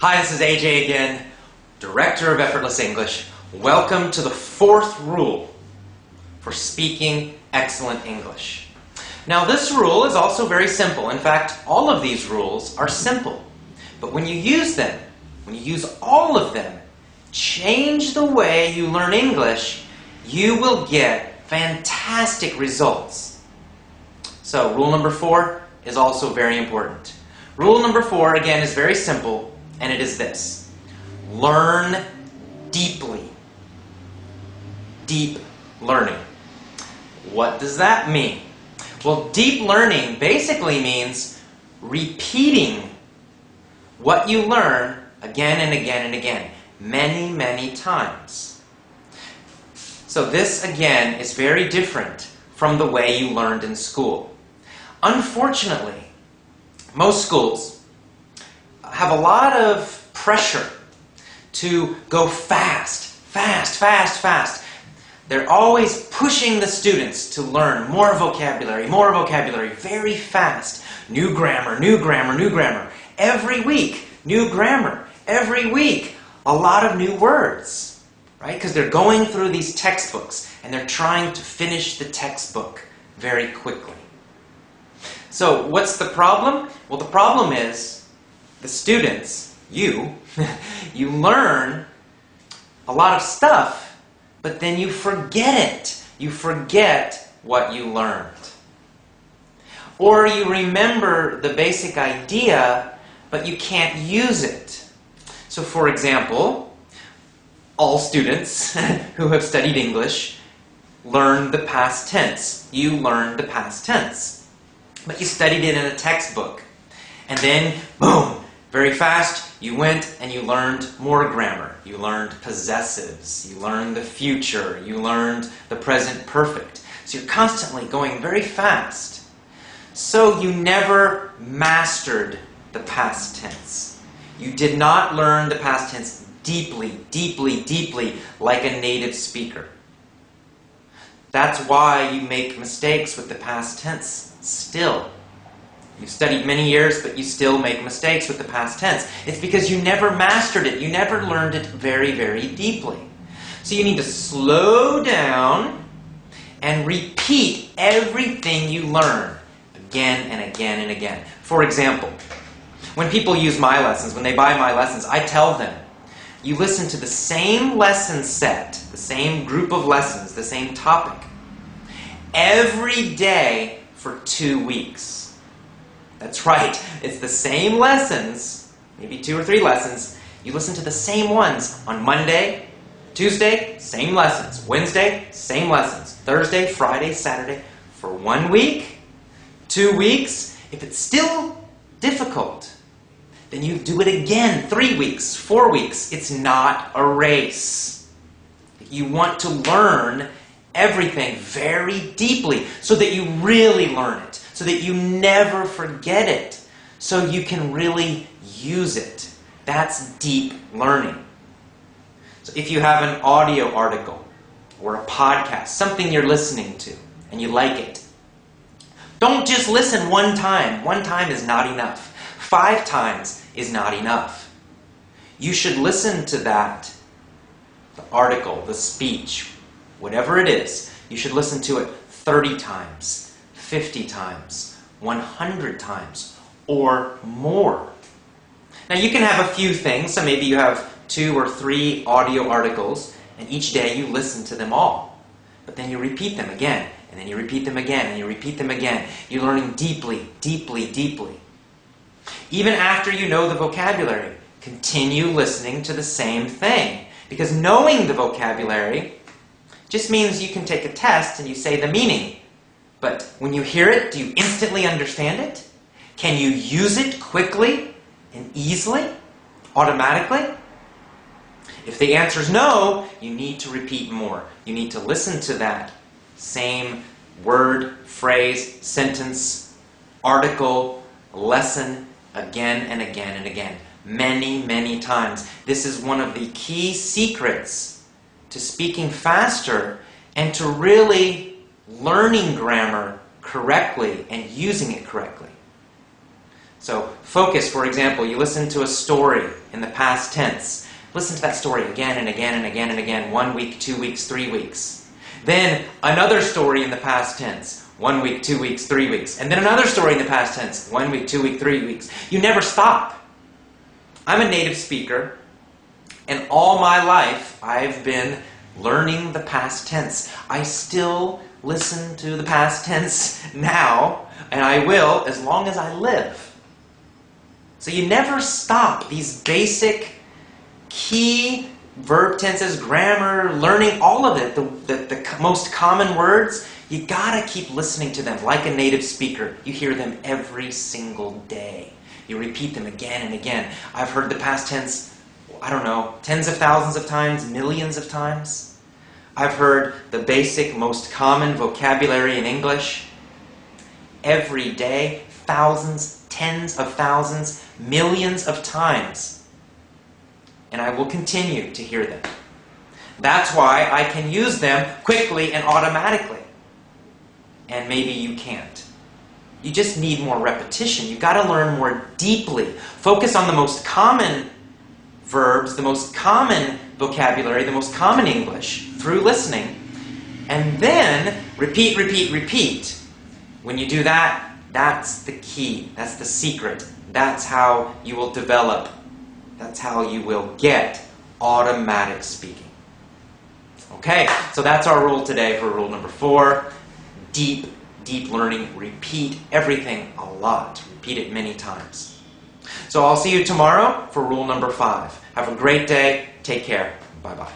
Hi, this is AJ again, Director of Effortless English. Welcome to the fourth rule for speaking excellent English. Now, this rule is also very simple. In fact, all of these rules are simple. But when you use them, when you use all of them, change the way you learn English, you will get fantastic results. So, rule number 4 is also very important. Rule number 4, again, is very simple, and it is this. Learn deeply. Deep learning. What does that mean? Well, deep learning basically means repeating what you learn again and again and again, many, many times. So this, again, is very different from the way you learned in school. Unfortunately, most schools have a lot of pressure to go fast. They're always pushing the students to learn more vocabulary, very fast. New grammar. Every week, new grammar. Every week, a lot of new words, right? Because they're going through these textbooks and they're trying to finish the textbook very quickly. So what's the problem? Well, the problem is the students, you learn a lot of stuff, but then you forget it. You forget what you learned. Or you remember the basic idea, but you can't use it. So for example, all students who have studied English learn the past tense. You learned the past tense. But you studied it in a textbook. And then, boom, very fast, you went and you learned more grammar. You learned possessives. You learned the future. You learned the present perfect. So you're constantly going very fast. So you never mastered the past tense. You did not learn the past tense deeply like a native speaker. That's why you make mistakes with the past tense still. You've studied many years, but you still make mistakes with the past tense. It's because you never mastered it. You never learned it very, very deeply. So you need to slow down and repeat everything you learn again and again and again. For example, when people use my lessons, when they buy my lessons, I tell them, you listen to the same lesson set, the same group of lessons, the same topic, every day for 2 weeks. That's right, it's the same lessons, maybe 2 or 3 lessons. You listen to the same ones on Monday, Tuesday, same lessons. Wednesday, same lessons. Thursday, Friday, Saturday, for 1 week, 2 weeks. If it's still difficult, then you do it again, 3 weeks, 4 weeks. It's not a race. You want to learn everything very deeply so that you really learn it, so that you never forget it, so you can really use it. That's deep learning. So if you have an audio article or a podcast, something you're listening to, and you like it, don't just listen one time. 1 time is not enough. 5 times is not enough. You should listen to that, the article, the speech, whatever it is. You should listen to it 30 times, 50 times, 100 times, or more. Now you can have a few things, so maybe you have 2 or 3 audio articles, and each day you listen to them all. But then you repeat them again, and then you repeat them again, and you repeat them again. You're learning deeply. Even after you know the vocabulary, continue listening to the same thing. Because knowing the vocabulary just means you can take a test and you say the meaning. But when you hear it, do you instantly understand it? Can you use it quickly and easily, automatically? If the answer is no, you need to repeat more. You need to listen to that same word, phrase, sentence, article, lesson again and again and again. Many, many times. This is one of the key secrets to speaking faster and to really learning grammar correctly and using it correctly. So focus, for example, you listen to a story in the past tense. Listen to that story again and again and again and again, 1 week, 2 weeks, 3 weeks. Then another story in the past tense, 1 week, 2 weeks, 3 weeks. And then another story in the past tense, 1 week, 2 weeks, 3 weeks. You never stop. I'm a native speaker, and all my life I've been learning the past tense. I still listen to the past tense now, and I will as long as I live. So you never stop. These basic key verb tenses, grammar, learning, all of it, the most common words, you gotta keep listening to them like a native speaker. You hear them every single day. You repeat them again and again. I've heard the past tense, I don't know, tens of thousands of times, millions of times. I've heard the basic, most common vocabulary in English every day, thousands, tens of thousands, millions of times. And I will continue to hear them. That's why I can use them quickly and automatically. And maybe you can't. You just need more repetition. You've got to learn more deeply. Focus on the most common verbs, the most common vocabulary, the most common English through listening. And then repeat, repeat, repeat. When you do that, that's the key. That's the secret. That's how you will develop. That's how you will get automatic speaking. Okay, so that's our rule today for rule number 4. Deep, deep learning. Repeat everything a lot. Repeat it many times. So I'll see you tomorrow for rule number 5. Have a great day. Take care. Bye-bye.